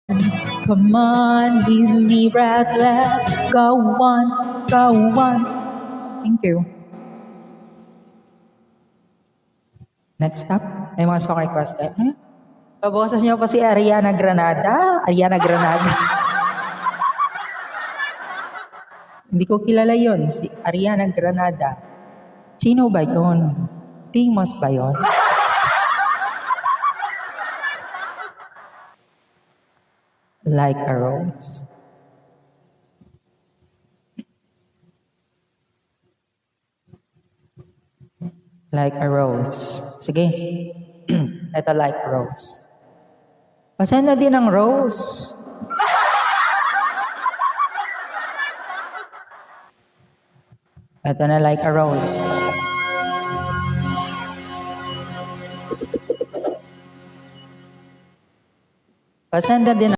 Come on, leave me breathless. Go on, go on. Thank you. Next up, may mga song request kayo. Paboses niyo po si Ariana Granada. Ariana Granada. Hindi ko kilala yon, si Ariana Granada. Sino ba yon? Famous ba yon? Like a rose. Like a rose. Sige. Ito like rose. Pasend na din ang rose. Ito na like a rose. Pasend na din